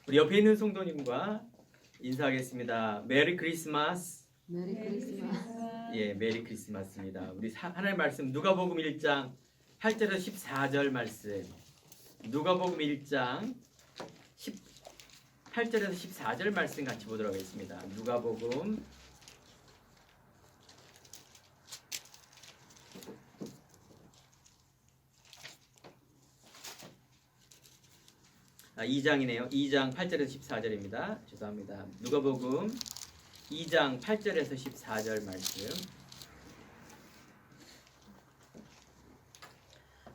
우리 옆에 있는 성도님과 인사하겠습니다. 메리 크리스마스. 메리 크리스마스. 예, 메리 크리스마스입니다. 우리 하나님 말씀 누가복음 1장 8절에서 14절 말씀. 누가복음 1장 8절에서 14절 말씀 같이 보도록 하겠습니다. 누가복음 2장이네요. 2장 8절에서 14절입니다. 죄송합니다. 누가복음 2장 8절에서 14절 말씀.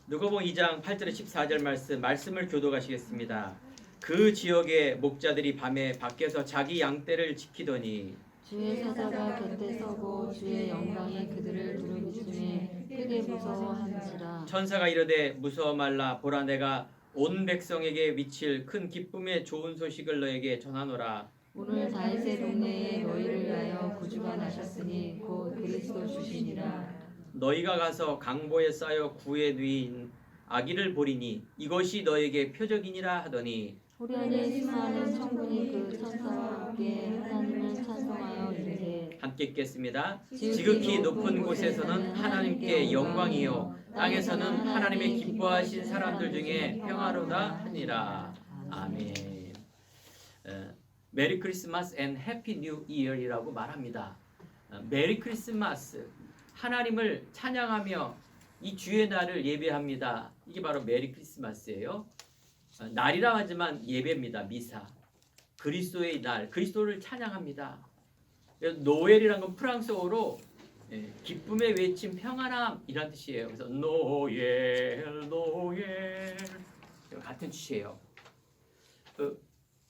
누가복음 2장 8절에서 14절 말씀을 교독하시겠습니다. 그 지역의 목자들이 밤에 밖에서 자기 양떼를 지키더니 주의 사자가 곁에 서고 주의 영광이 그들을 두루비춤에 크게 무서워하는지라. 천사가 이르되 무서워 말라. 보라, 내가 온 백성에게 미칠 큰 기쁨의 좋은 소식을 너에게 전하노라. 오늘 다윗의 동네에 너희를 위하여 구주가 나셨으니 곧 그리스도 주시니라. 너희가 가서 강보에 쌓여 구에 누인 아기를 보리니 이것이 너에게 표적이니라 하더니 우리 안에 심하는 천군이 그 천사와 함께 하나님을 찬송하여 이르되 함께 읽겠습니다. 지극히 높은 곳에서는 하나님께 영광이요 땅에서는 하나님의 기뻐하신 사람들 중에 평화로다 하니라. 아멘. 메리 크리스마스 앤 해피 뉴 이어이라고 말합니다. 메리 크리스마스, 하나님을 찬양하며 이 주의 날을 예배합니다. 이게 바로 메리 크리스마스예요. 날이라 하지만 예배입니다. 미사. 그리스도의 날, 그리스도를 찬양합니다. 노엘이란 건 프랑스어로 기쁨의 외침, 평안함이란 뜻이에요. 그래서 노엘, 노엘 같은 뜻이에요.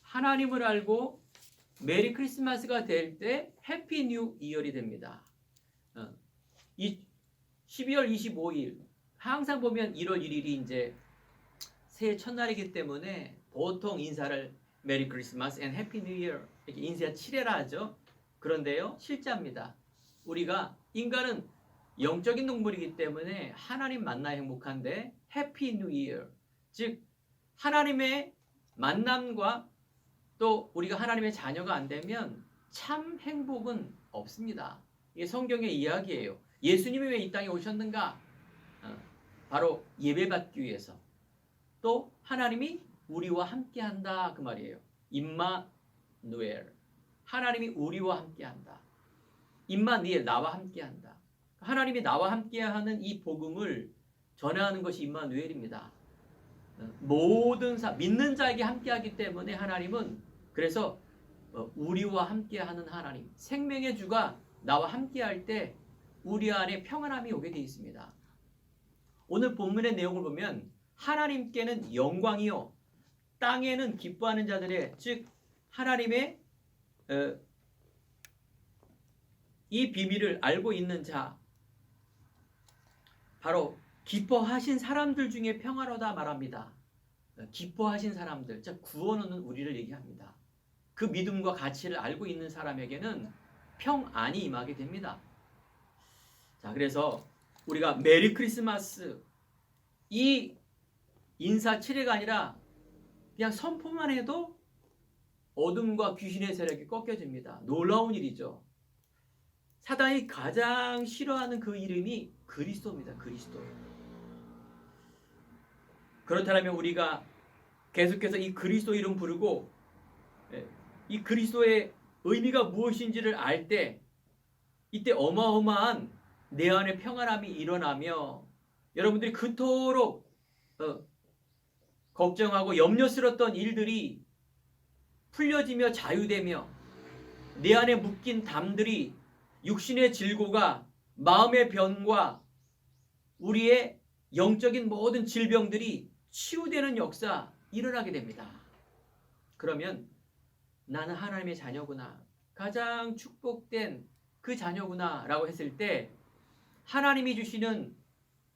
하나님을 알고 메리 크리스마스가 될 때 해피 뉴 이어이 됩니다. 이 12월 25일 항상 보면 1월 1일이 이제 새해 첫날이기 때문에 보통 인사를 메리 크리스마스 앤 해피 뉴 이어 이렇게 인사 칠해라 하죠. 그런데요, 실자입니다. 우리가 인간은 영적인 동물이기 때문에 하나님 만나야 행복한데 해피 뉴 이어, 즉 하나님의 만남과 또 우리가 하나님의 자녀가 안 되면 참 행복은 없습니다. 이게 성경의 이야기예요. 예수님이 왜 이 땅에 오셨는가? 바로 예배받기 위해서. 또 하나님이 우리와 함께한다 그 말이에요. 임마누엘, 하나님이 우리와 함께한다. 임마누엘, 나와 함께한다. 하나님이 나와 함께하는 이 복음을 전하는 것이 임마누엘입니다. 모든 믿는 자에게 함께하기 때문에 하나님은 그래서 우리와 함께하는 하나님, 생명의 주가 나와 함께할 때 우리 안에 평안함이 오게 되어 있습니다. 오늘 본문의 내용을 보면 하나님께는 영광이요 땅에는 기뻐하는 자들의, 즉 하나님의 이 비밀을 알고 있는 자, 바로 기뻐하신 사람들 중에 평화로다 말합니다. 기뻐하신 사람들, 즉 구원하는 우리를 얘기합니다. 그 믿음과 가치를 알고 있는 사람에게는 평안이 임하게 됩니다. 자, 그래서 우리가 메리 크리스마스 이 인사 7회가 아니라 그냥 선포만 해도 어둠과 귀신의 세력이 꺾여집니다. 놀라운 일이죠. 사단이 가장 싫어하는 그 이름이 그리스도입니다. 그리스도. 그렇다면 우리가 계속해서 이 그리스도 이름 부르고 이 그리스도의 의미가 무엇인지를 알 때 이때 어마어마한 내 안에 평안함이 일어나며 여러분들이 그토록 걱정하고 염려스러웠던 일들이 풀려지며 자유되며 내 안에 묶인 담들이 육신의 질고가 마음의 변과 우리의 영적인 모든 질병들이 치유되는 역사 일어나게 됩니다. 그러면 나는 하나님의 자녀구나, 가장 축복된 그 자녀구나 라고 했을 때 하나님이 주시는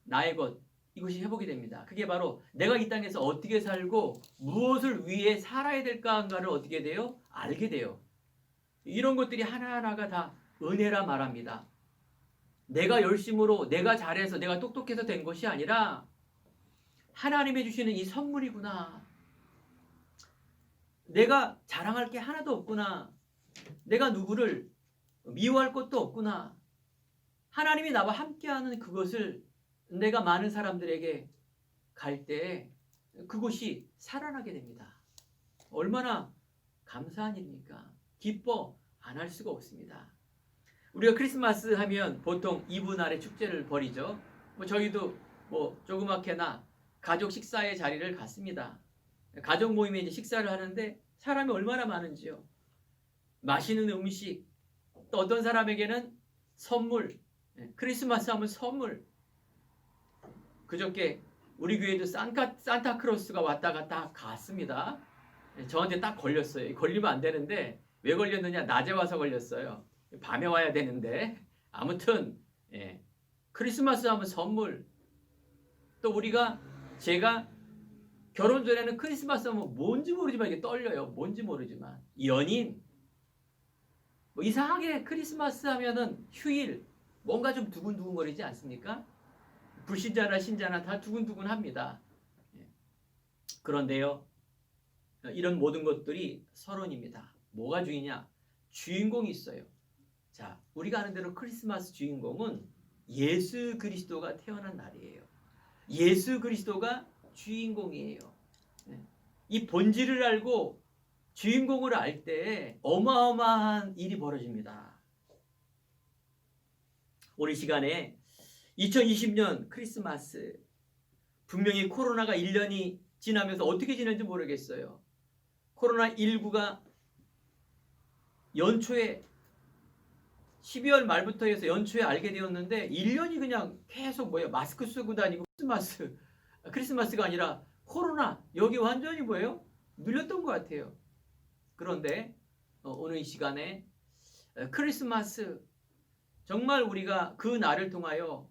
나의 것, 이것이 회복이 됩니다. 그게 바로 내가 이 땅에서 어떻게 살고 무엇을 위해 살아야 될까를 어떻게 돼요? 알게 돼요. 이런 것들이 하나하나가 다 은혜라 말합니다. 내가 열심으로, 내가 잘해서, 내가 똑똑해서 된 것이 아니라 하나님이 주시는 이 선물이구나. 내가 자랑할 게 하나도 없구나. 내가 누구를 미워할 것도 없구나. 하나님이 나와 함께하는 그것을 내가 많은 사람들에게 갈 때 그곳이 살아나게 됩니다. 얼마나 감사한 일입니까? 기뻐 안 할 수가 없습니다. 우리가 크리스마스 하면 보통 이브날의 축제를 벌이죠. 저희도 조그맣게나 가족 식사의 자리를 갖습니다. 가족 모임에 이제 식사를 하는데 사람이 얼마나 많은지요. 맛있는 음식, 또 어떤 사람에게는 선물, 크리스마스 하면 선물. 그저께 우리 교회도 산타크로스가 왔다 갔다 갔습니다. 저한테 딱 걸렸어요. 걸리면 안 되는데 왜 걸렸느냐? 낮에 와서 걸렸어요. 밤에 와야 되는데. 아무튼 크리스마스 하면 선물. 또 제가 결혼 전에는 크리스마스 하면 뭔지 모르지만 이게 떨려요. 뭔지 모르지만 연인. 이상하게 크리스마스 하면은 휴일 뭔가 좀 두근두근거리지 않습니까? 불신자나 신자나 다 두근두근합니다. 그런데요, 이런 모든 것들이 서론입니다. 뭐가 주이냐? 주인공이 있어요. 자, 우리가 아는 대로 크리스마스 주인공은 예수 그리스도가 태어난 날이에요. 예수 그리스도가 주인공이에요. 이 본질을 알고 주인공을 알 때 어마어마한 일이 벌어집니다. 오늘 시간에 2020년 크리스마스, 분명히 코로나가 1년이 지나면서 어떻게 지낸지 모르겠어요. 코로나19가 연초에 12월 말부터 해서 연초에 알게 되었는데 1년이 그냥 계속 마스크 쓰고 다니고 크리스마스가 아니라 코로나, 여기 완전히 눌렸던 것 같아요. 그런데 오늘 이 시간에 크리스마스, 정말 우리가 그 날을 통하여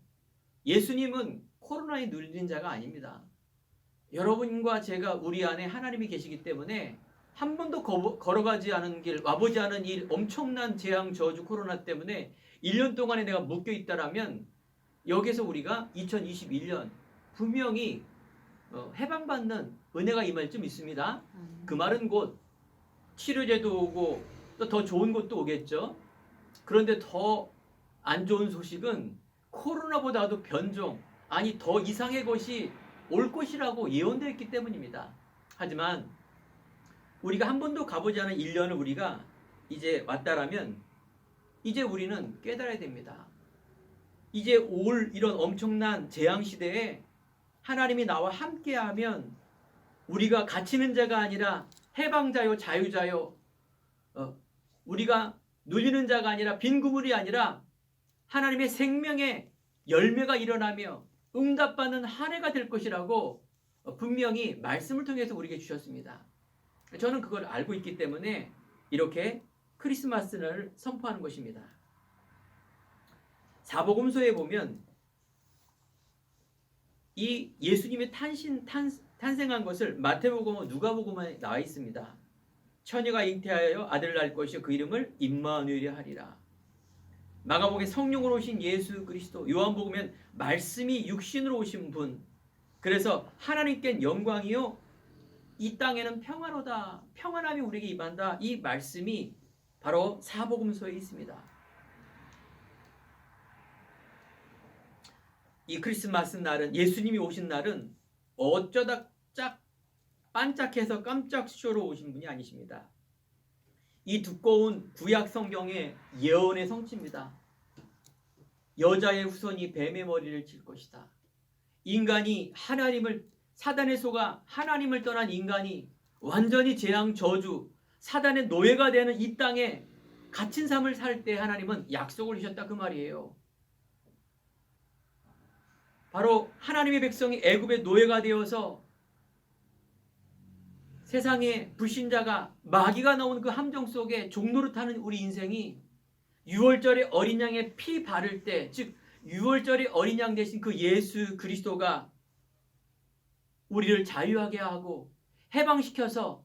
예수님은 코로나에 눌린 자가 아닙니다. 여러분과 제가 우리 안에 하나님이 계시기 때문에 한 번도 걸어가지 않은 길, 와보지 않은 일, 엄청난 재앙, 저주, 코로나 때문에 1년 동안에 내가 묶여 있다라면 여기서 우리가 2021년 분명히 해방받는 은혜가 임할 좀 있습니다. 그 말은 곧 치료제도 오고 또 더 좋은 것도 오겠죠. 그런데 더 안 좋은 소식은 코로나보다도 변종, 아니 더 이상의 것이 올 것이라고 예언되어 있기 때문입니다. 하지만 우리가 한 번도 가보지 않은 1년을 우리가 이제 왔다라면 이제 우리는 깨달아야 됩니다. 이제 올 이런 엄청난 재앙 시대에 하나님이 나와 함께하면 우리가 갇히는 자가 아니라 해방자요, 자유자요, 우리가 눌리는 자가 아니라 빈 그물이 아니라 하나님의 생명의 열매가 일어나며 응답받는 한 해가 될 것이라고 분명히 말씀을 통해서 우리에게 주셨습니다. 저는 그걸 알고 있기 때문에 이렇게 크리스마스를 선포하는 것입니다. 사복음서에 보면 이 예수님의 탄생한 것을 마태복음과 누가복음에 나와 있습니다. 처녀가 잉태하여 아들을 낳을 것이요 그 이름을 임마누엘이라 하리라. 마가복음에 성령으로 오신 예수 그리스도, 요한복음엔 말씀이 육신으로 오신 분. 그래서 하나님께 영광이요 이 땅에는 평화로다, 평안함이 우리에게 임한다. 이 말씀이 바로 사복음서에 있습니다. 이 크리스마스 날은, 예수님이 오신 날은 어쩌다 짝 반짝해서 깜짝 쇼로 오신 분이 아니십니다. 이 두꺼운 구약 성경의 예언의 성취입니다. 여자의 후손이 뱀의 머리를 칠 것이다. 인간이 사단의 속아 하나님을 떠난 인간이 완전히 재앙, 저주, 사단의 노예가 되는 이 땅에 갇힌 삶을 살 때 하나님은 약속을 주셨다, 그 말이에요. 바로 하나님의 백성이 애굽의 노예가 되어서 세상에 불신자가 마귀가 나온 그 함정 속에 종노릇하는 우리 인생이 6월절에 어린 양의 피 바를 때, 즉 6월절에 어린 양 대신 그 예수 그리스도가 우리를 자유하게 하고 해방시켜서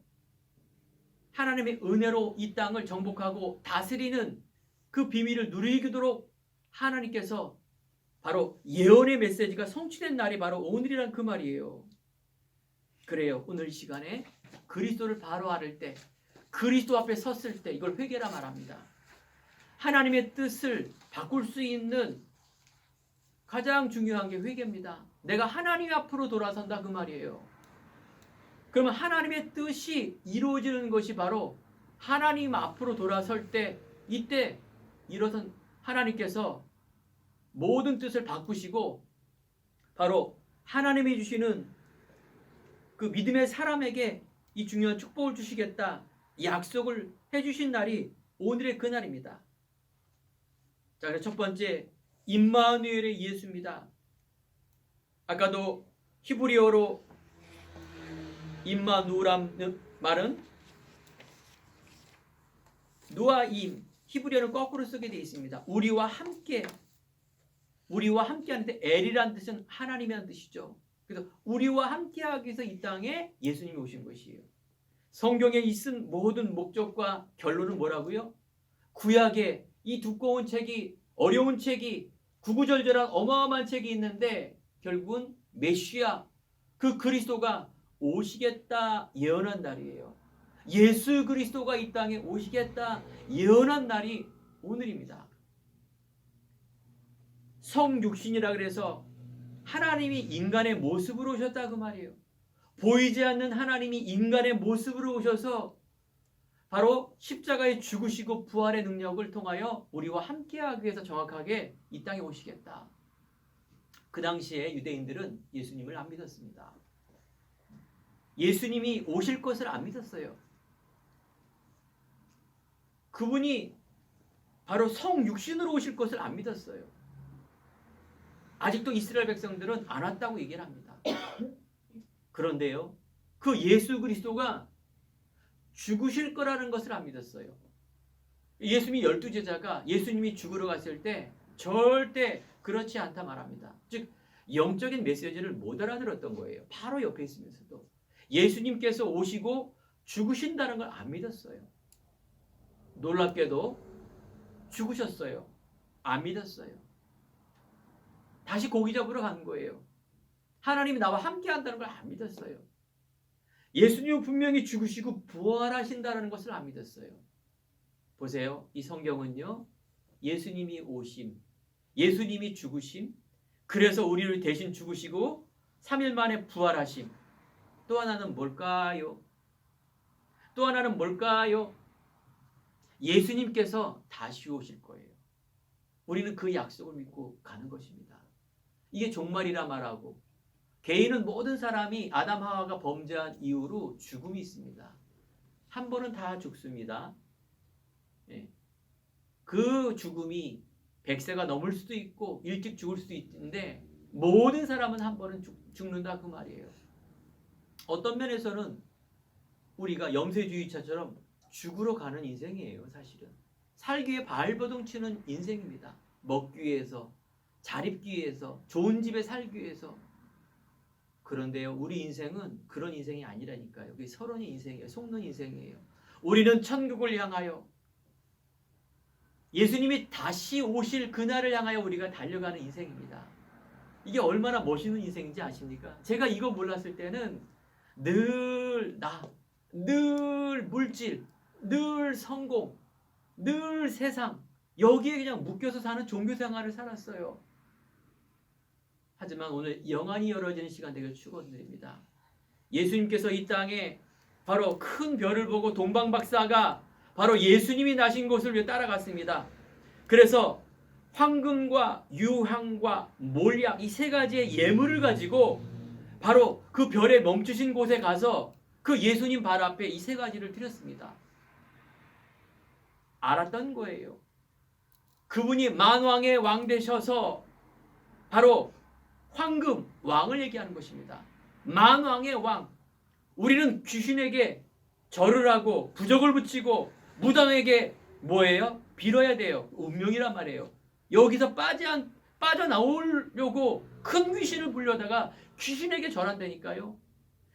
하나님의 은혜로 이 땅을 정복하고 다스리는 그 비밀을 누리도록 하나님께서 바로 예언의 메시지가 성취된 날이 바로 오늘이란 그 말이에요. 그래요. 오늘 이 시간에 그리스도를 바로 알을 때 그리스도 앞에 섰을 때 이걸 회개라 말합니다. 하나님의 뜻을 바꿀 수 있는 가장 중요한 게 회개입니다. 내가 하나님 앞으로 돌아선다 그 말이에요. 그러면 하나님의 뜻이 이루어지는 것이 바로 하나님 앞으로 돌아설 때, 이때 일어선 하나님께서 모든 뜻을 바꾸시고 바로 하나님이 주시는 그 믿음의 사람에게 이 중요한 축복을 주시겠다, 약속을 해주신 날이 오늘의 그날입니다. 자, 그래서 첫 번째, 임마누엘의 예수입니다. 아까도 히브리어로 임마누라는 말은 누아임, 히브리어는 거꾸로 쓰게 되어 있습니다. 우리와 함께, 우리와 함께 하는데 엘이라는 뜻은 하나님이라는 뜻이죠. 그래서 우리와 함께 하기 위해서 이 땅에 예수님이 오신 것이에요. 성경에 있은 모든 목적과 결론은 뭐라고요? 구약에 이 두꺼운 책이, 어려운 책이, 구구절절한 어마어마한 책이 있는데 결국은 메시아, 그 그리스도가 오시겠다 예언한 날이에요. 예수 그리스도가 이 땅에 오시겠다 예언한 날이 오늘입니다. 성육신이라 그래서 하나님이 인간의 모습으로 오셨다 그 말이에요. 보이지 않는 하나님이 인간의 모습으로 오셔서 바로 십자가에 죽으시고 부활의 능력을 통하여 우리와 함께하기 위해서 정확하게 이 땅에 오시겠다. 그 당시에 유대인들은 예수님을 안 믿었습니다. 예수님이 오실 것을 안 믿었어요. 그분이 바로 성육신으로 오실 것을 안 믿었어요. 아직도 이스라엘 백성들은 안 왔다고 얘기를 합니다. 그런데요, 그 예수 그리스도가 죽으실 거라는 것을 안 믿었어요. 예수님이 12제자가 예수님이 죽으러 갔을 때 절대 그렇지 않다 말합니다. 즉 영적인 메시지를 못 알아들었던 거예요. 바로 옆에 있으면서도 예수님께서 오시고 죽으신다는 걸 안 믿었어요. 놀랍게도 죽으셨어요. 안 믿었어요. 다시 고기 잡으러 간 거예요. 하나님이 나와 함께 한다는 걸 안 믿었어요. 예수님은 분명히 죽으시고 부활하신다는 것을 안 믿었어요. 보세요. 이 성경은요, 예수님이 오심, 예수님이 죽으심, 그래서 우리를 대신 죽으시고 3일 만에 부활하심. 또 하나는 뭘까요? 또 하나는 뭘까요? 예수님께서 다시 오실 거예요. 우리는 그 약속을 믿고 가는 것입니다. 이게 종말이라 말하고, 개인은 모든 사람이 아담 하와가 범죄한 이후로 죽음이 있습니다. 한 번은 다 죽습니다. 그 죽음이 100세가 넘을 수도 있고 일찍 죽을 수도 있는데 모든 사람은 한 번은 죽는다 그 말이에요. 어떤 면에서는 우리가 염세주의자처럼 죽으러 가는 인생이에요. 사실은 살기 위해 발버둥 치는 인생입니다. 먹기 위해서, 잘 입기 위해서, 좋은 집에 살기 위해서. 그런데요, 우리 인생은 그런 인생이 아니라니까요. 그게 서론의 인생이에요. 속는 인생이에요. 우리는 천국을 향하여, 예수님이 다시 오실 그날을 향하여 우리가 달려가는 인생입니다. 이게 얼마나 멋있는 인생인지 아십니까? 제가 이거 몰랐을 때는 늘 물질, 늘 성공, 늘 세상, 여기에 그냥 묶여서 사는 종교 생활을 살았어요. 하지만 오늘 영안이 열어지는 시간 되길 축원드립니다. 예수님께서 이 땅에 바로 큰 별을 보고 동방박사가 바로 예수님이 나신 곳을 위해 따라갔습니다. 그래서 황금과 유향과 몰약, 이 세 가지의 예물을 가지고 바로 그 별에 멈추신 곳에 가서 그 예수님 발 앞에 이 세 가지를 드렸습니다. 알았던 거예요. 그분이 만왕의 왕 되셔서 바로 황금, 왕을 얘기하는 것입니다. 만왕의 왕. 우리는 귀신에게 절을 하고 부적을 붙이고 무당에게 뭐예요? 빌어야 돼요. 운명이란 말이에요. 여기서 빠져나오려고 큰 귀신을 불려다가 귀신에게 절한다니까요.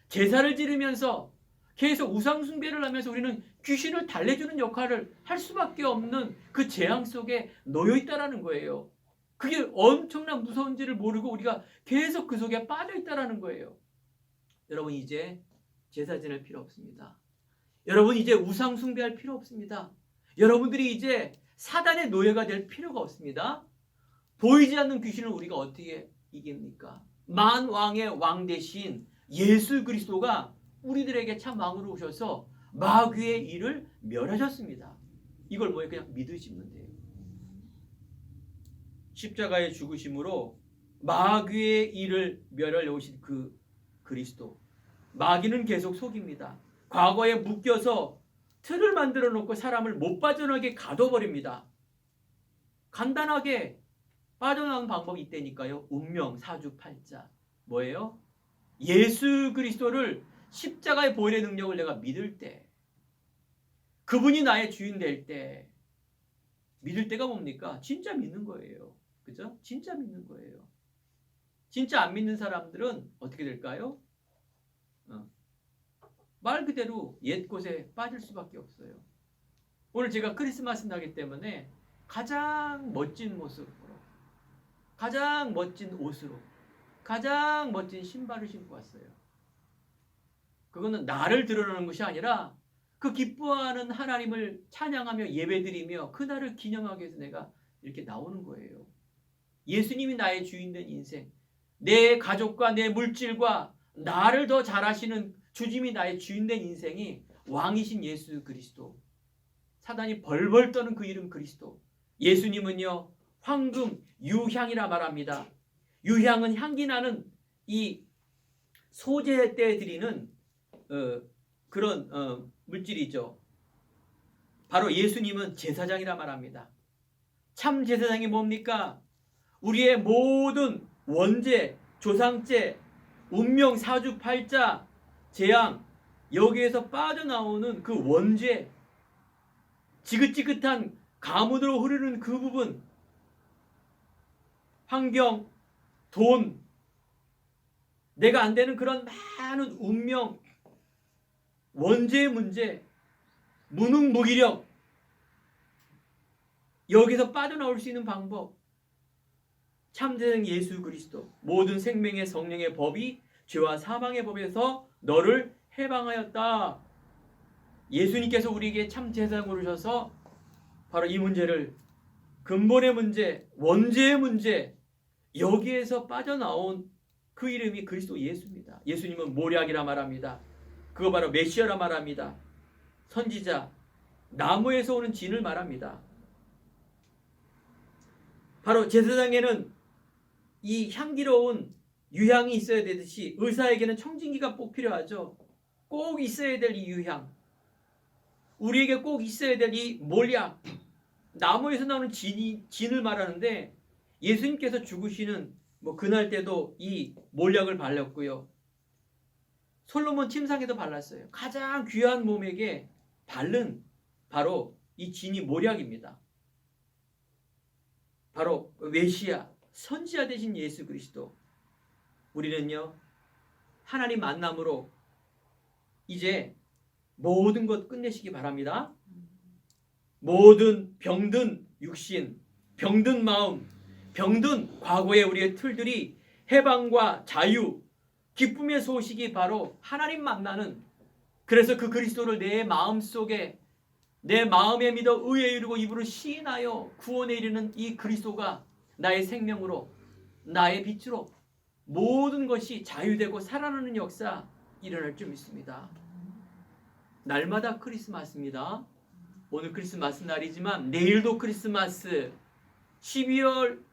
제사를 지르면서 계속 우상숭배를 하면서 우리는 귀신을 달래주는 역할을 할 수밖에 없는 그 재앙 속에 놓여있다라는 거예요. 그게 엄청난 무서운지를 모르고 우리가 계속 그 속에 빠져있다라는 거예요. 여러분, 이제 제사 지낼 필요 없습니다. 여러분 이제 우상 숭배할 필요 없습니다. 여러분들이 이제 사단의 노예가 될 필요가 없습니다. 보이지 않는 귀신을 우리가 어떻게 이깁니까? 만왕의 왕 대신 예수 그리스도가 우리들에게 참 왕으로 오셔서 마귀의 일을 멸하셨습니다. 이걸 뭐예요? 그냥 믿으시면 돼요. 십자가의 죽으심으로 마귀의 일을 멸하려 오신 그 그리스도. 마귀는 계속 속입니다. 과거에 묶여서 틀을 만들어 놓고 사람을 못 빠져나게 가둬버립니다. 간단하게 빠져나오는 방법이 있다니까요. 운명, 사주팔자. 뭐예요? 예수 그리스도를 십자가의 보혈의 능력을 내가 믿을 때, 그분이 나의 주인 될 때, 믿을 때가 뭡니까? 진짜 믿는 거예요. 그죠? 진짜 믿는 거예요. 진짜 안 믿는 사람들은 어떻게 될까요? 말 그대로 옛 곳에 빠질 수밖에 없어요. 오늘 제가 크리스마스 나기 때문에 가장 멋진 모습으로, 가장 멋진 옷으로, 가장 멋진 신발을 신고 왔어요. 그거는 나를 드러내는 것이 아니라 그 기뻐하는 하나님을 찬양하며 예배드리며 그날을 기념하기 위해서 내가 이렇게 나오는 거예요. 예수님이 나의 주인 된 인생, 내 가족과 내 물질과 나를 더 잘하시는 주님이 나의 주인 된 인생이 왕이신 예수 그리스도. 사단이 벌벌 떠는 그 이름 그리스도. 예수님은요, 황금 유향이라 말합니다. 유향은 향기 나는 이 소재 때 드리는 그런 물질이죠. 바로 예수님은 제사장이라 말합니다. 참 제사장이 뭡니까? 우리의 모든 원죄, 조상죄, 운명, 사주팔자, 재앙, 여기에서 빠져나오는 그 원죄, 지긋지긋한 가문으로 흐르는 그 부분, 환경, 돈, 내가 안 되는 그런 많은 운명, 원죄의 문제, 무능, 무기력, 여기서 빠져나올 수 있는 방법, 참된 예수 그리스도, 모든 생명의 성령의 법이 죄와 사망의 법에서 너를 해방하였다. 예수님께서 우리에게 참 제사장으로 오셔서 바로 이 문제를, 근본의 문제, 원죄의 문제, 여기에서 빠져나온 그 이름이 그리스도 예수입니다. 예수님은 모략이라 말합니다. 그거 바로 메시아라 말합니다. 선지자, 나무에서 오는 진을 말합니다. 바로 제사장에는 이 향기로운 유향이 있어야 되듯이 의사에게는 청진기가 꼭 필요하죠. 꼭 있어야 될 이 유향, 우리에게 꼭 있어야 될 이 몰약, 나무에서 나오는 진을 말하는데, 예수님께서 죽으시는 그날 때도 이 몰약을 발랐고요. 솔로몬 침상에도 발랐어요. 가장 귀한 몸에게 바른 바로 이 진이 몰약입니다. 바로 메시아, 선지자 되신 예수 그리스도. 우리는요, 하나님 만남으로 이제 모든 것 끝내시기 바랍니다. 모든 병든 육신, 병든 마음, 병든 과거의 우리의 틀들이 해방과 자유, 기쁨의 소식이 바로 하나님 만나는, 그래서 그 그리스도를 내 마음속에, 내 마음에 믿어 의에 이르고 입으로 시인하여 구원에 이르는 이 그리스도가 나의 생명으로, 나의 빛으로 모든 것이 자유되고 살아나는 역사 일어날 줄 믿습니다. 날마다 크리스마스입니다. 오늘 크리스마스 날이지만 내일도 크리스마스, 12월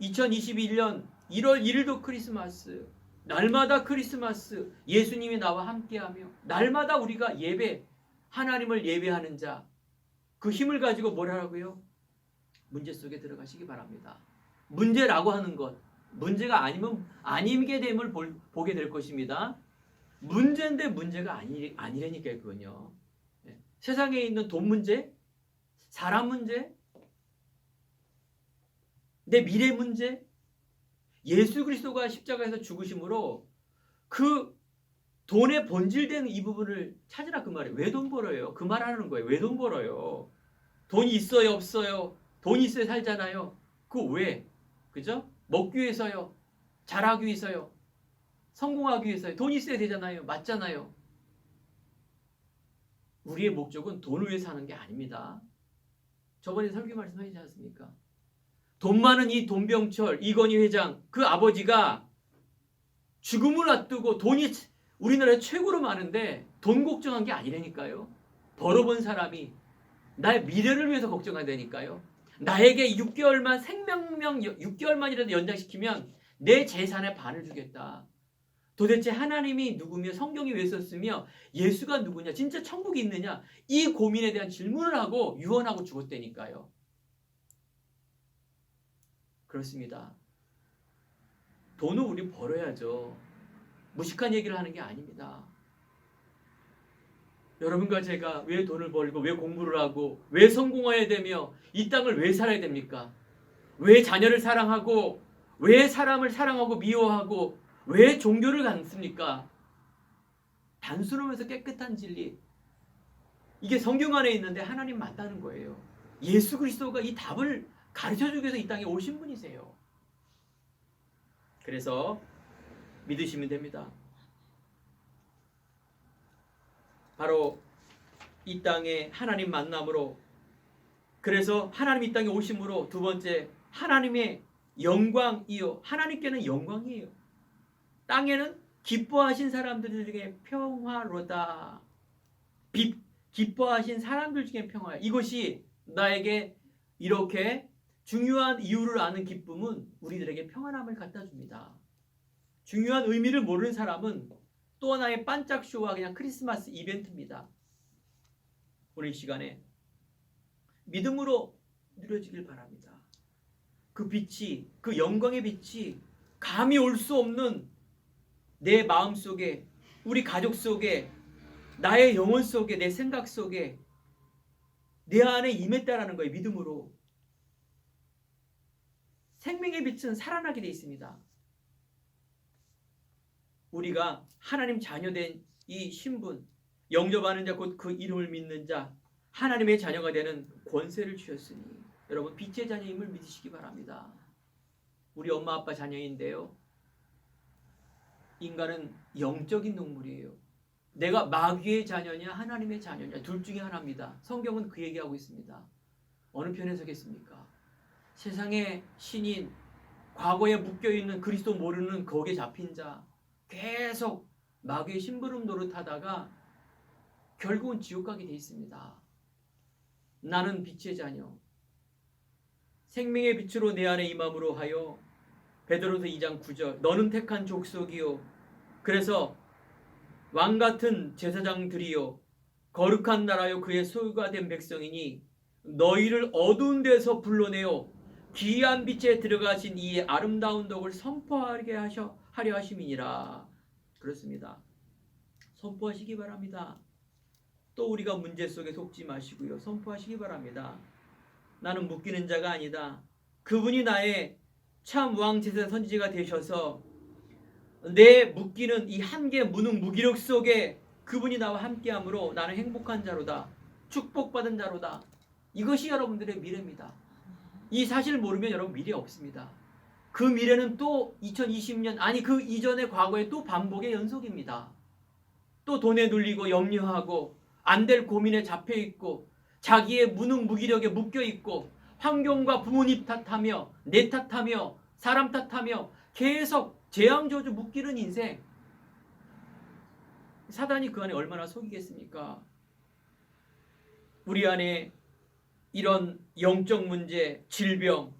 2021년 1월 1일도 크리스마스, 날마다 크리스마스, 예수님이 나와 함께하며 날마다 우리가 예배, 하나님을 예배하는 자, 그 힘을 가지고 뭘 하라고요? 문제 속에 들어가시기 바랍니다. 문제라고 하는 것, 문제가 아니면 아니게 됨을 보게 될 것입니다. 문제인데 문제가 아니라니까요. 그건요. 세상에 있는 돈 문제, 사람 문제, 내 미래 문제, 예수 그리스도가 십자가에서 죽으심으로 그 돈에 본질된 이 부분을 찾으라, 그 말이에요. 왜 돈 벌어요? 그 말 하는 거예요. 왜 돈 벌어요? 돈이 있어요, 없어요? 돈이 있어야 살잖아요. 그 왜? 그죠? 먹기 위해서요. 잘하기 위해서요. 성공하기 위해서요. 돈이 있어야 되잖아요. 맞잖아요. 우리의 목적은 돈을 위해 사는 게 아닙니다. 저번에 설교 말씀하시지 않습니까? 돈 많은 이 돈병철 이건희 회장 그 아버지가 죽음을 앞두고 돈이 우리나라에 최고로 많은데 돈 걱정한 게 아니라니까요. 벌어본 사람이 나의 미래를 위해서 걱정한다니까요. 나에게 6개월만 생명명 6개월만이라도 연장시키면 내 재산의 반을 주겠다. 도대체 하나님이 누구며 성경이 왜 썼으며 예수가 누구냐 진짜 천국이 있느냐 이 고민에 대한 질문을 하고 유언하고 죽었다니까요. 그렇습니다. 돈을 우리 벌어야죠. 무식한 얘기를 하는 게 아닙니다. 여러분과 제가 왜 돈을 벌고 왜 공부를 하고 왜 성공해야 되며 이 땅을 왜 살아야 됩니까? 왜 자녀를 사랑하고 왜 사람을 사랑하고 미워하고 왜 종교를 갖습니까? 단순하면서 깨끗한 진리 이게 성경 안에 있는데 하나님 맞다는 거예요. 예수 그리스도가 이 답을 가르쳐주기 위해서 이 땅에 오신 분이세요. 그래서 믿으시면 됩니다. 바로 이 땅에 하나님 만남으로 그래서 하나님 이 땅에 오심으로 두 번째 하나님의 영광이요. 하나님께는 영광이에요. 땅에는 기뻐하신 사람들 중에 평화로다. 기뻐하신 사람들 중에 평화. 이것이 나에게 이렇게 중요한 이유를 아는 기쁨은 우리들에게 평안함을 갖다 줍니다. 중요한 의미를 모르는 사람은 또 하나의 반짝 쇼와 그냥 크리스마스 이벤트입니다. 오늘 이 시간에 믿음으로 누려지길 바랍니다. 그 빛이, 그 영광의 빛이 감히 올 수 없는 내 마음 속에, 우리 가족 속에, 나의 영혼 속에, 내 생각 속에 내 안에 임했다라는 거예요. 믿음으로. 생명의 빛은 살아나게 되어 있습니다. 우리가 하나님 자녀된 이 신분, 영접하는 자 곧 그 이름을 믿는 자, 하나님의 자녀가 되는 권세를 주셨으니 여러분 빛의 자녀임을 믿으시기 바랍니다. 우리 엄마 아빠 자녀인데요. 인간은 영적인 동물이에요. 내가 마귀의 자녀냐 하나님의 자녀냐 둘 중에 하나입니다. 성경은 그 얘기하고 있습니다. 어느 편에 서겠습니까? 세상의 신인, 과거에 묶여있는 그리스도 모르는 거기에 잡힌 자 계속 마귀의 심부름 노릇하다가 결국은 지옥 가게 돼 있습니다. 나는 빛의 자녀 생명의 빛으로 내 안에 임함으로 하여 베드로서 2장 9절 너는 택한 족속이요 그래서 왕같은 제사장들이요 거룩한 나라요 그의 소유가 된 백성이니 너희를 어두운 데서 불러내어 귀한 빛에 들어가신 이의 아름다운 덕을 선포하게 하려 하심이니라. 그렇습니다. 선포하시기 바랍니다. 또 우리가 문제 속에 속지 마시고요. 선포하시기 바랍니다. 나는 묶이는 자가 아니다. 그분이 나의 참 왕 제사 선지자가 되셔서 내 묶이는 이 한계 무능 무기력 속에 그분이 나와 함께함으로 나는 행복한 자로다. 축복받은 자로다. 이것이 여러분들의 미래입니다. 이 사실을 모르면 여러분 미래 없습니다. 그 미래는 또 2020년 아니 그 이전의 과거의 또 반복의 연속입니다. 또 돈에 눌리고 염려하고 안 될 고민에 잡혀있고 자기의 무능 무기력에 묶여있고 환경과 부모님 탓하며 내 탓하며 사람 탓하며 계속 재앙저주 묶이는 인생. 사단이 그 안에 얼마나 속이겠습니까? 우리 안에 이런 영적 문제, 질병,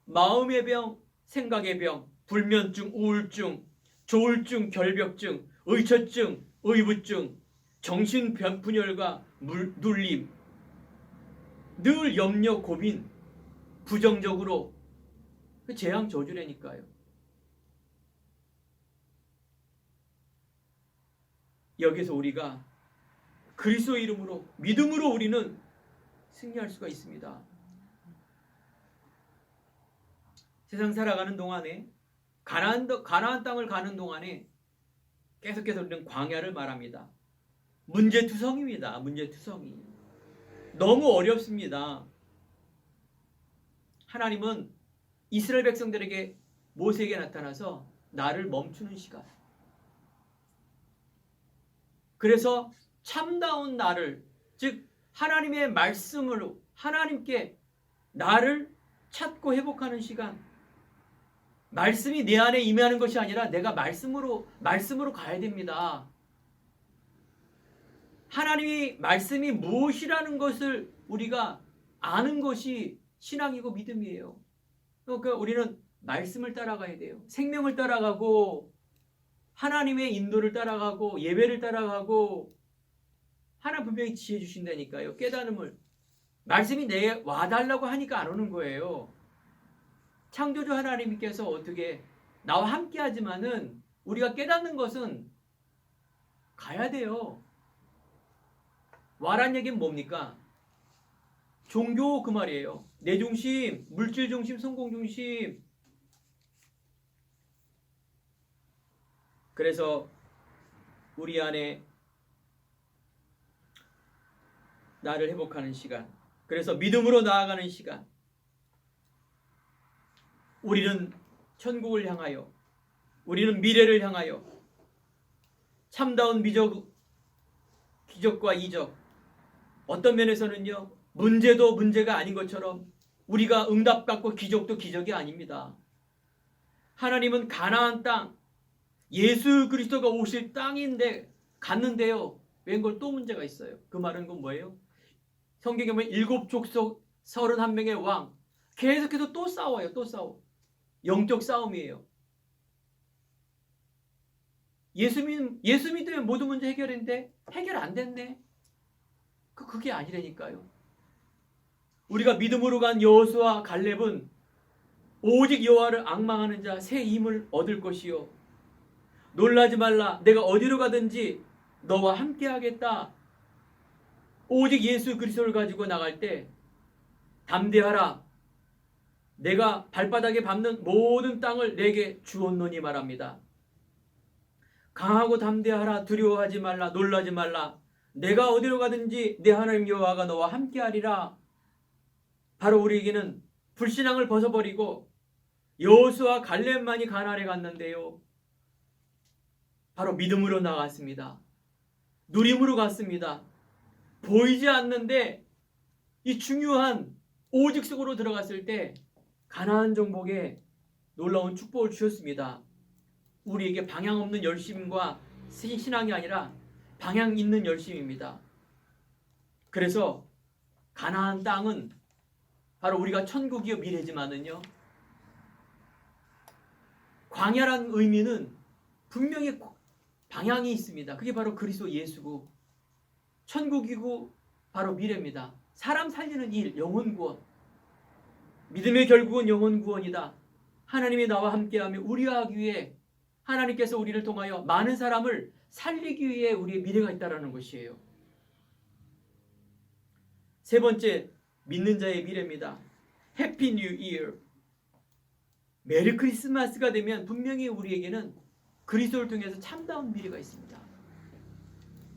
마음의 병, 생각의 병, 불면증, 우울증, 조울증, 결벽증, 의처증, 의부증, 정신분열과 눌림, 늘 염려, 고민, 부정적으로 재앙 저주라니까요. 여기서 우리가 그리스도 이름으로 믿음으로 우리는 승리할 수가 있습니다. 세상 살아가는 동안에 가나안 땅을 가는 동안에 계속해서 우리는 광야를 말합니다. 문제투성입니다. 문제투성이. 너무 어렵습니다. 하나님은 이스라엘 백성들에게 모세에게 나타나서 나를 멈추는 시간. 그래서 참다운 나를 즉 하나님의 말씀으로 하나님께 나를 찾고 회복하는 시간. 말씀이 내 안에 임하는 것이 아니라 내가 말씀으로 가야 됩니다. 하나님이 말씀이 무엇이라는 것을 우리가 아는 것이 신앙이고 믿음이에요. 그러니까 우리는 말씀을 따라가야 돼요. 생명을 따라가고 하나님의 인도를 따라가고 예배를 따라가고 하나님 분명히 지혜 주신다니까요. 깨달음을. 말씀이 내게 와달라고 하니까 안 오는 거예요. 창조주 하나님께서 어떻게 나와 함께 하지만은 우리가 깨닫는 것은 가야 돼요. 와란 얘기는 뭡니까? 종교 그 말이에요. 내 중심, 물질 중심, 성공 중심. 그래서 우리 안에 나를 회복하는 시간. 그래서 믿음으로 나아가는 시간. 우리는 천국을 향하여, 우리는 미래를 향하여 참다운 기적과 이적. 어떤 면에서는요, 문제도 문제가 아닌 것처럼 우리가 응답 받고 기적도 기적이 아닙니다. 하나님은 가나안 땅, 예수 그리스도가 오실 땅인데 갔는데요. 웬걸 또 문제가 있어요. 그 말은 건 뭐예요? 성경에 보면 7족속 31명의 왕 계속해서 또 싸워요. 또 싸워. 영적 싸움이에요. 예수 믿으면 모든 문제 해결인데 해결 안 됐네. 그게 아니라니까요. 우리가 믿음으로 간 여호수아 갈렙은 오직 여호와를 앙망하는 자 새 힘을 얻을 것이요. 놀라지 말라. 내가 어디로 가든지 너와 함께 하겠다. 오직 예수 그리스도를 가지고 나갈 때 담대하라. 내가 발바닥에 밟는 모든 땅을 내게 주었노니 말합니다. 강하고 담대하라. 두려워하지 말라. 놀라지 말라. 내가 어디로 가든지 내 하나님 여호와가 너와 함께하리라. 바로 우리에게는 불신앙을 벗어버리고 여호수아 갈렙만이 가나안에 갔는데요. 바로 믿음으로 나갔습니다. 누림으로 갔습니다. 보이지 않는데 이 중요한 오직 속으로 들어갔을 때 가나안 정복에 놀라운 축복을 주셨습니다. 우리에게 방향 없는 열심과 신앙이 아니라 방향 있는 열심입니다. 그래서 가나안 땅은 바로 우리가 천국이요 미래지만은요, 광야란 의미는 분명히 방향이 있습니다. 그게 바로 그리스도 예수고 천국이고 바로 미래입니다. 사람 살리는 일, 영혼 구원. 믿음의 결국은 영혼 구원이다. 하나님이 나와 함께하며 우리하기 위해 하나님께서 우리를 통하여 많은 사람을 살리기 위해 우리의 미래가 있다는 것이에요. 세 번째, 믿는 자의 미래입니다. 해피 뉴 이어. 메리 크리스마스가 되면 분명히 우리에게는 그리스도를 통해서 참다운 미래가 있습니다.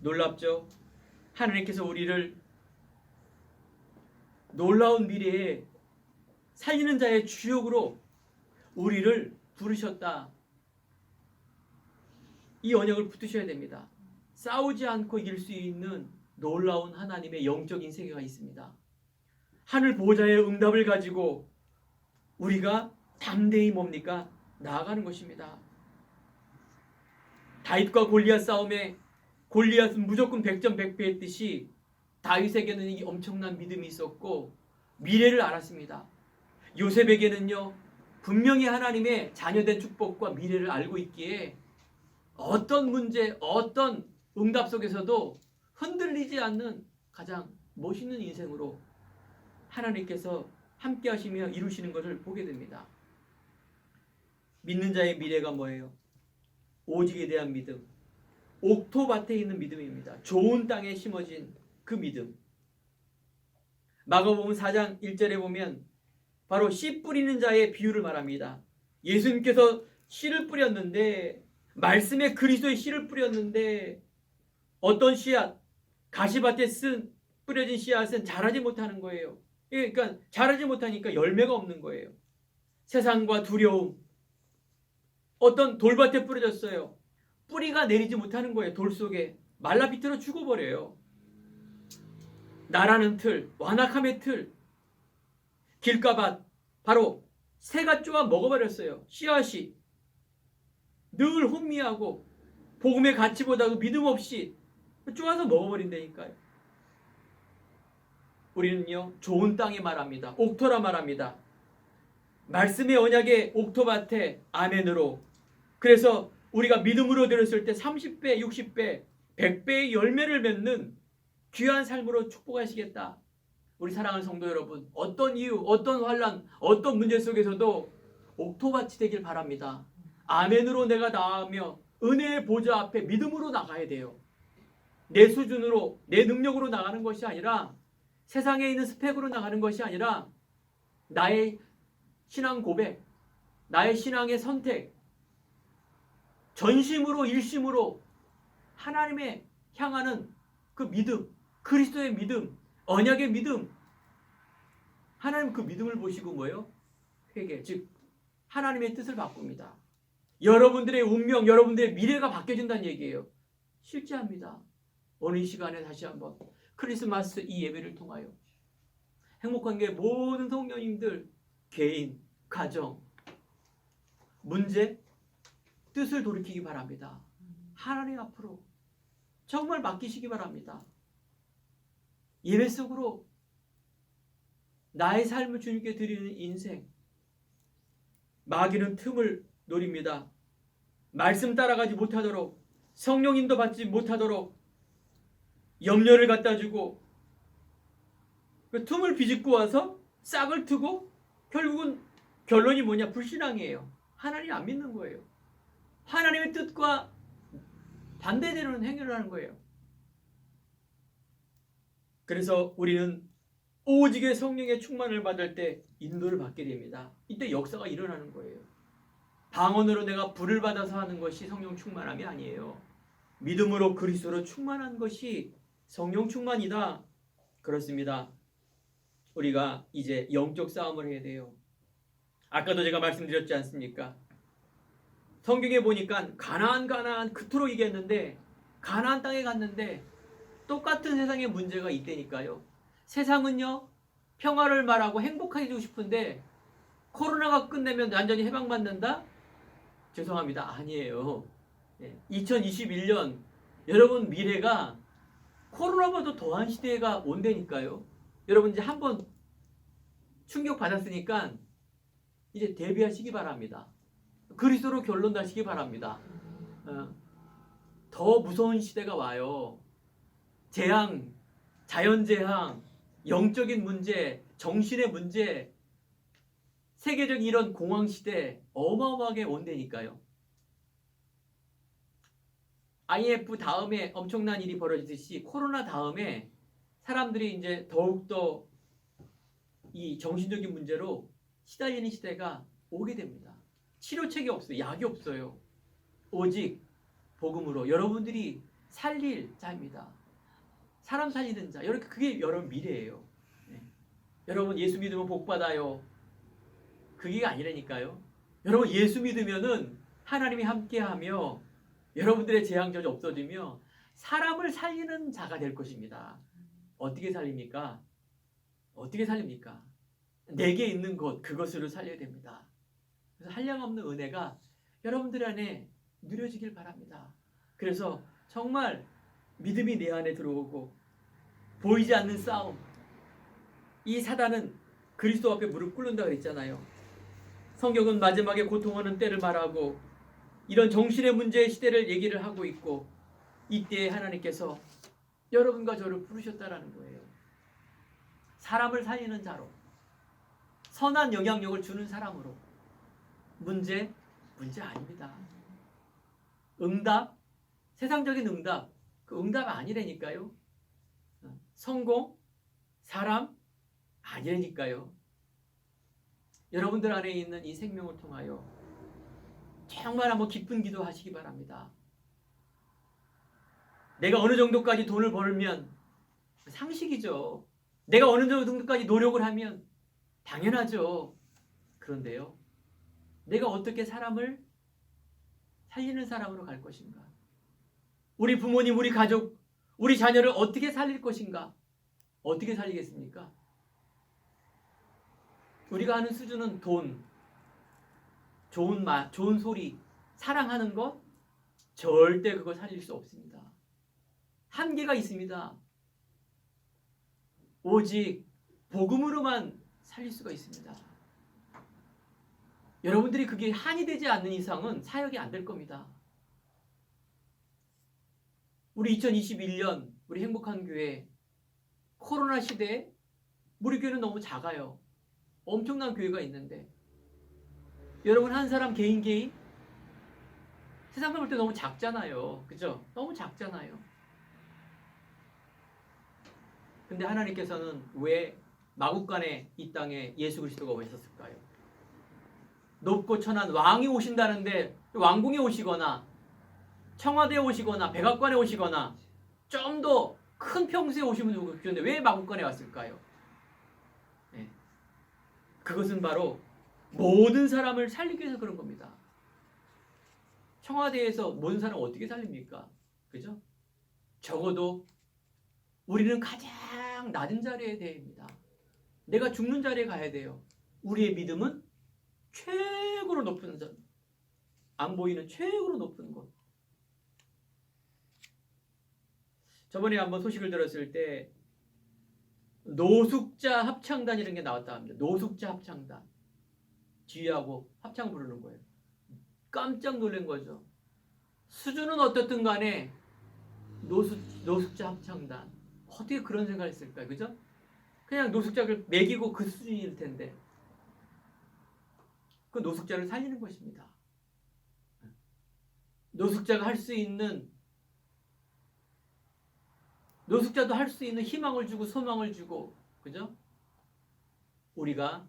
놀랍죠? 하나님께서 우리를 놀라운 미래에 살리는 자의 주역으로 우리를 부르셨다. 이 언약을 붙드셔야 됩니다. 싸우지 않고 이길 수 있는 놀라운 하나님의 영적인 세계가 있습니다. 하늘 보호자의 응답을 가지고 우리가 담대히 뭡니까? 나아가는 것입니다. 다윗과 골리앗 싸움에 골리앗은 무조건 100점 100패 했듯이 다윗에게는 이 엄청난 믿음이 있었고 미래를 알았습니다. 요셉에게는요, 분명히 하나님의 자녀된 축복과 미래를 알고 있기에 어떤 문제, 어떤 응답 속에서도 흔들리지 않는 가장 멋있는 인생으로 하나님께서 함께 하시며 이루시는 것을 보게 됩니다. 믿는 자의 미래가 뭐예요? 오직에 대한 믿음. 옥토밭에 있는 믿음입니다. 좋은 땅에 심어진 그 믿음. 마가복음 4장 1절에 보면 바로 씨 뿌리는 자의 비유를 말합니다. 예수님께서 씨를 뿌렸는데, 말씀에 그리스도의 씨를 뿌렸는데 어떤 씨앗, 가시밭에 뿌려진 씨앗은 자라지 못하는 거예요. 그러니까 자라지 못하니까 열매가 없는 거예요. 세상과 두려움, 어떤 돌밭에 뿌려졌어요. 뿌리가 내리지 못하는 거예요. 돌 속에 말라 비틀어 죽어버려요. 나라는 틀, 완악함의 틀, 길가밭, 바로 새가 쪼아 먹어버렸어요. 씨앗이 늘 혼미하고 복음의 가치보다도 믿음 없이 쪼아서 먹어버린다니까요. 우리는요, 좋은 땅에 말합니다. 옥토라 말합니다. 말씀의 언약의 옥토밭에 아멘으로. 그래서 우리가 믿음으로 들었을 때 30배, 60배, 100배의 열매를 맺는 귀한 삶으로 축복하시겠다. 우리 사랑하는 성도 여러분, 어떤 이유, 어떤 환난, 어떤 문제 속에서도 옥토밭이 되길 바랍니다. 아멘으로 내가 나아가며 은혜의 보좌 앞에 믿음으로 나가야 돼요. 내 수준으로, 내 능력으로 나가는 것이 아니라, 세상에 있는 스펙으로 나가는 것이 아니라, 나의 신앙 고백, 나의 신앙의 선택, 전심으로 일심으로 하나님의 향하는 그 믿음, 그리스도의 믿음, 언약의 믿음, 하나님 그 믿음을 보시고 뭐예요? 회개, 즉 하나님의 뜻을 바꿉니다. 여러분들의 운명, 여러분들의 미래가 바뀌어진다는 얘기예요. 실제합니다. 오늘 이 시간에 다시 한번 크리스마스 이 예배를 통하여 행복한 게 모든 성도님들, 개인, 가정, 문제, 뜻을 돌이키기 바랍니다. 하나님 앞으로 정말 맡기시기 바랍니다. 예배 속으로 나의 삶을 주님께 드리는 인생. 마귀는 틈을 노립니다. 말씀 따라가지 못하도록, 성령 인도 받지 못하도록 염려를 갖다 주고 그 틈을 비집고 와서 싹을 트고 결국은 결론이 뭐냐? 불신앙이에요. 하나님 안 믿는 거예요. 하나님의 뜻과 반대되는 행위를 하는 거예요. 그래서 우리는 오직의 성령의 충만을 받을 때 인도를 받게 됩니다. 이때 역사가 일어나는 거예요. 방언으로 내가 불을 받아서 하는 것이 성령 충만함이 아니에요. 믿음으로 그리스도로 충만한 것이 성령 충만이다. 그렇습니다. 우리가 이제 영적 싸움을 해야 돼요. 아까도 제가 말씀드렸지 않습니까? 성경에 보니까 가나안 그토록 얘기했는데 가나안 땅에 갔는데 똑같은 세상의 문제가 있다니까요. 세상은요, 평화를 말하고 행복하게 해주고 싶은데 코로나가 끝내면 완전히 해방받는다? 죄송합니다. 아니에요. 2021년 여러분 미래가 코로나보다 더한 시대가 온다니까요. 여러분 이제 한번 충격 받았으니까 이제 대비하시기 바랍니다. 그리스도로 결론 나시기 바랍니다. 더 무서운 시대가 와요. 재앙, 자연재앙, 영적인 문제, 정신의 문제, 세계적인 이런 공황시대 어마어마하게 온다니까요. IMF 다음에 엄청난 일이 벌어지듯이 코로나 다음에 사람들이 이제 더욱더 이 정신적인 문제로 시달리는 시대가 오게 됩니다. 치료책이 없어요. 약이 없어요. 오직 복음으로 여러분들이 살릴 자입니다. 사람 살리는 자. 여러분 그게 여러분 미래예요. 여러분 예수 믿으면 복 받아요. 그게 아니라니까요. 여러분 예수 믿으면은 하나님이 함께하며 여러분들의 재앙 저주 없어지며 사람을 살리는 자가 될 것입니다. 어떻게 살립니까? 어떻게 살립니까? 내게 있는 것, 그것으로 살려야 됩니다. 그래서 한량없는 은혜가 여러분들 안에 누려지길 바랍니다. 그래서 정말 믿음이 내 안에 들어오고 보이지 않는 싸움. 이 사단은 그리스도 앞에 무릎 꿇는다 그랬잖아요. 성경은 마지막에 고통하는 때를 말하고 이런 정신의 문제의 시대를 얘기를 하고 있고 이때에 하나님께서 여러분과 저를 부르셨다라는 거예요. 사람을 살리는 자로, 선한 영향력을 주는 사람으로. 문제 아닙니다. 응답, 세상적인 응답, 그 응답 아니라니까요. 성공, 사람 아니라니까요. 여러분들 안에 있는 이 생명을 통하여 정말 한번 기쁜 기도 하시기 바랍니다. 내가 어느 정도까지 돈을 벌면 상식이죠. 내가 어느 정도까지 노력을 하면 당연하죠. 그런데요, 내가 어떻게 사람을 살리는 사람으로 갈 것인가? 우리 부모님, 우리 가족, 우리 자녀를 어떻게 살릴 것인가? 어떻게 살리겠습니까? 우리가 하는 수준은 돈, 좋은 말, 좋은 소리, 사랑하는 것, 절대 그걸 살릴 수 없습니다. 한계가 있습니다. 오직 복음으로만 살릴 수가 있습니다. 여러분들이 그게 한이 되지 않는 이상은 사역이 안 될 겁니다. 우리 2021년 우리 행복한 교회 코로나 시대에 우리 교회는 너무 작아요. 엄청난 교회가 있는데 여러분 한 사람 개인 세상을 볼 때 너무 작잖아요. 그죠? 너무 작잖아요. 근데 하나님께서는 왜 마국간에 이 땅에 예수 그리스도가 오셨을까요? 높고 천한 왕이 오신다는데 왕궁에 오시거나 청와대에 오시거나 백악관에 오시거나 좀 더 큰 평수에 오시면 좋겠는데 왜 마국간에 왔을까요? 네. 그것은 바로 모든 사람을 살리기 위해서 그런 겁니다. 청와대에서 모든 사람을 어떻게 살립니까? 그죠? 적어도 우리는 가장 낮은 자리에 대입니다. 내가 죽는 자리에 가야 돼요. 우리의 믿음은 최고로 높은 점, 안 보이는 최고로 높은 곳. 저번에 한번 소식을 들었을 때 노숙자 합창단이라는 게 나왔다 합니다. 노숙자 합창단. 지휘하고 합창 부르는 거예요. 깜짝 놀란 거죠. 수준은 어떻든 간에 노숙자 합창단. 어떻게 그런 생각을 했을까요? 그죠? 그냥 노숙자를 먹이고 그 수준일 텐데. 그 노숙자를 살리는 것입니다. 노숙자가 할 수 있는, 노숙자도 할 수 있는 희망을 주고 소망을 주고, 그죠? 우리가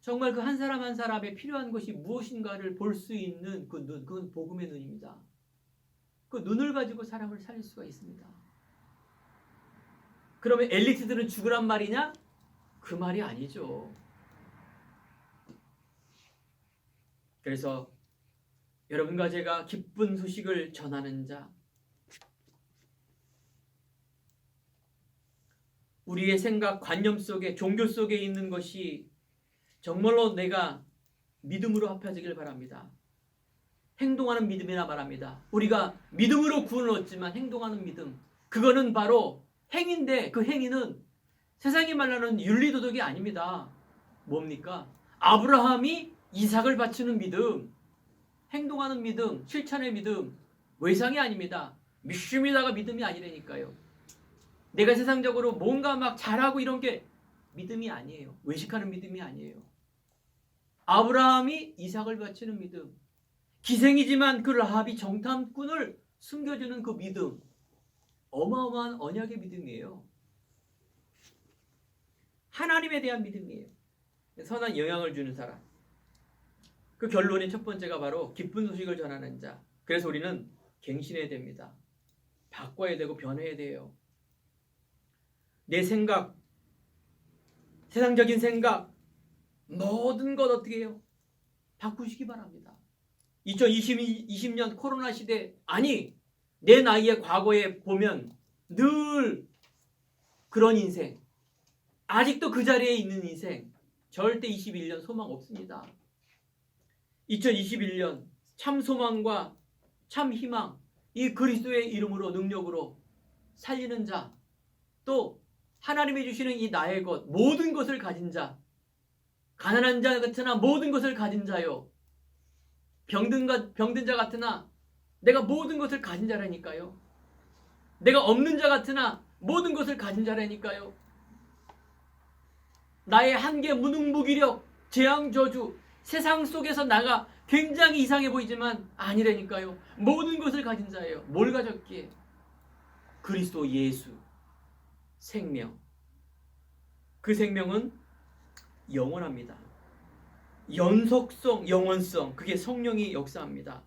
정말 그 한 사람 한 사람에 필요한 것이 무엇인가를 볼 수 있는 그 눈, 그건 복음의 눈입니다. 그 눈을 가지고 사람을 살릴 수가 있습니다. 그러면 엘리트들은 죽으란 말이냐? 그 말이 아니죠. 그래서 여러분과 제가 기쁜 소식을 전하는 자, 우리의 생각, 관념 속에, 종교 속에 있는 것이 정말로 내가 믿음으로 합해지길 바랍니다. 행동하는 믿음이나 말합니다. 우리가 믿음으로 구원을 얻지만 행동하는 믿음, 그거는 바로 행인데 그 행위는 세상이 말하는 윤리도덕이 아닙니다. 뭡니까? 아브라함이 이삭을 바치는 믿음, 행동하는 믿음, 실천의 믿음, 외상이 아닙니다. 믿습니다가 믿음이 아니라니까요. 내가 세상적으로 뭔가 막 잘하고 이런 게 믿음이 아니에요. 외식하는 믿음이 아니에요. 아브라함이 이삭을 바치는 믿음, 기생이지만 그 라합이 정탐꾼을 숨겨주는 그 믿음, 어마어마한 언약의 믿음이에요. 하나님에 대한 믿음이에요. 선한 영향을 주는 사람. 그 결론의 첫 번째가 바로 기쁜 소식을 전하는 자. 그래서 우리는 갱신해야 됩니다. 바꿔야 되고 변해야 돼요. 내 생각, 세상적인 생각, 모든 것 어떻게 해요? 바꾸시기 바랍니다. 2020년 코로나 시대, 아니 내 나이의 과거에 보면 늘 그런 인생, 아직도 그 자리에 있는 인생, 절대 21년 소망 없습니다. 2021년 참 소망과 참 희망, 이 그리스도의 이름으로 능력으로 살리는 자, 또 하나님이 주시는 이 나의 것, 모든 것을 가진 자, 가난한 자 같으나 모든 것을 가진 자요, 병든 자 같으나 내가 모든 것을 가진 자라니까요. 내가 없는 자 같으나 모든 것을 가진 자라니까요. 나의 한계, 무능무기력, 재앙, 저주, 세상 속에서 나가 굉장히 이상해 보이지만 아니라니까요. 모든 것을 가진 자예요. 뭘 가졌기에? 그리스도 예수, 생명. 그 생명은 영원합니다. 연속성, 영원성, 그게 성령이 역사합니다.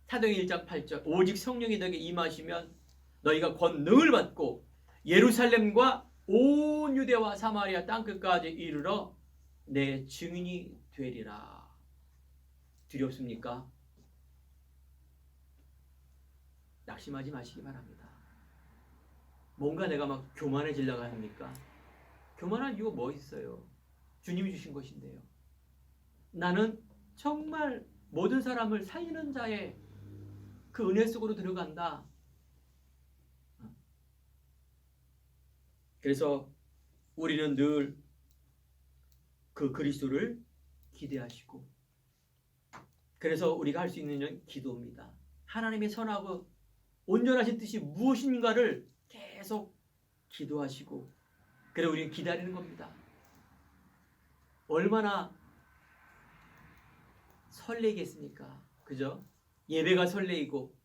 사도행 1장 8절, 오직 성령이 너에게 임하시면 너희가 권능을 받고 예루살렘과 온 유대와 사마리아 땅끝까지 이르러 내 증인이 되리라. 두렵습니까? 낙심하지 마시기 바랍니다. 뭔가 내가 막 교만해지려고 합니까? 교만할 이유가 뭐 있어요? 주님이 주신 것인데요. 나는 정말 모든 사람을 살리는 자의 그 은혜 속으로 들어간다. 그래서 우리는 늘 그 그리스도를 기대하시고, 그래서 우리가 할 수 있는 일은 기도입니다. 하나님의 선하고 온전하신 뜻이 무엇인가를 계속 기도하시고, 그래서 우리는 기다리는 겁니다. 얼마나 설레겠습니까? 그죠? 예배가 설레이고,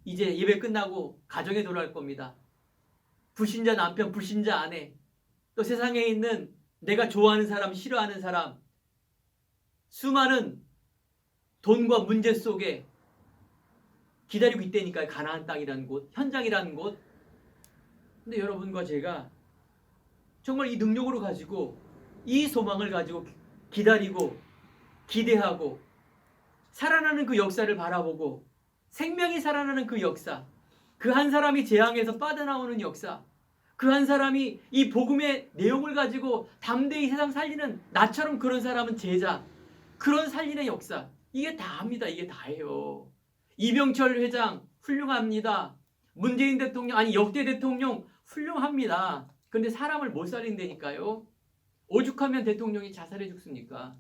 이제 예배 끝나고 가정에 돌아갈 겁니다. 불신자 남편, 불신자 아내, 또 세상에 있는 내가 좋아하는 사람, 싫어하는 사람, 수많은 돈과 문제 속에 기다리고 있다니까요. 가나안 땅이라는 곳, 현장이라는 곳. 근데 여러분과 제가 정말 이 능력으로 가지고, 이 소망을 가지고 기다리고 기대하고 살아나는 그 역사를 바라보고, 생명이 살아나는 그 역사, 그 한 사람이 재앙에서 빠져나오는 역사, 그 한 사람이 이 복음의 내용을 가지고 담대히 세상 살리는, 나처럼 그런 사람은 제자, 그런 살리는 역사, 이게 다합니다. 이게 다예요. 이병철 회장 훌륭합니다. 문재인 대통령, 아니 역대 대통령 훌륭합니다. 그런데 사람을 못 살린다니까요. 오죽하면 대통령이 자살해 죽습니까?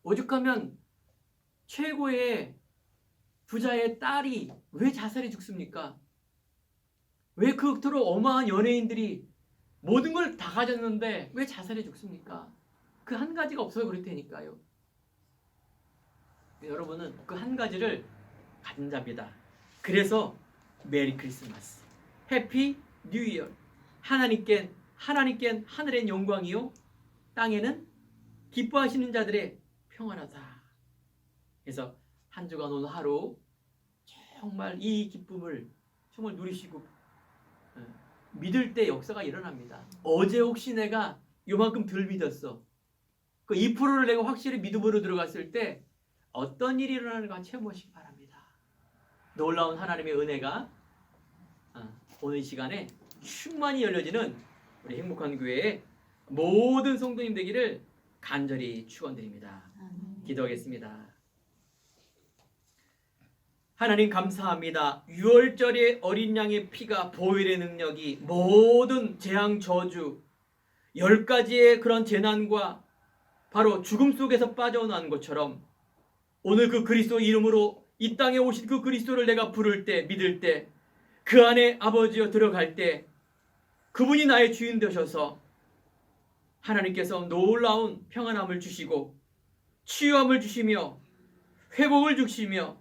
오죽하면 최고의 부자의 딸이 왜 자살해 죽습니까? 왜 그토록 어마한 연예인들이 모든 걸 다 가졌는데 왜 자살해 죽습니까? 그 한 가지가 없어서 그렇다니까요. 여러분은 그 한 가지를 가진 자입니다. 그래서 메리 크리스마스, 해피 뉴 이어. 하나님께 하늘엔 영광이요, 땅에는 기뻐하시는 자들의 평안하다. 그래서 한 주간 오늘 하루 정말 이 기쁨을 정말 누리시고 믿을 때 역사가 일어납니다. 어제 혹시 내가 요만큼 덜 믿었어. 그 2%를 내가 확실히 믿음으로 들어갔을 때 어떤 일이 일어나는가 체험하시기 바랍니다. 놀라운 하나님의 은혜가 오늘 이 시간에 충만히 열려지는 우리 행복한 교회의 모든 성도님 되기를 간절히 축원드립니다. 기도하겠습니다. 하나님 감사합니다. 6월절의 어린 양의 피가 보혈의 능력이 모든 재앙 저주 10가지의 그런 재난과 바로 죽음 속에서 빠져나온 것처럼, 오늘 그 그리스도 이름으로 이 땅에 오신 그 그리스도를 내가 부를 때, 믿을 때, 그 안에 아버지여 들어갈 때 그분이 나의 주인 되셔서 하나님께서 놀라운 평안함을 주시고 치유함을 주시며 회복을 주시며,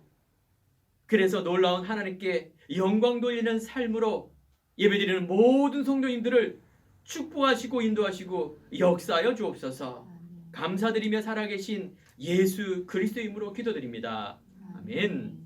그래서 놀라운 하나님께 영광 돌리는 삶으로 예배드리는 모든 성도님들을 축복하시고 인도하시고 역사하여 주옵소서. 감사드리며 살아계신 예수 그리스도 이름으로 기도드립니다. 아멘.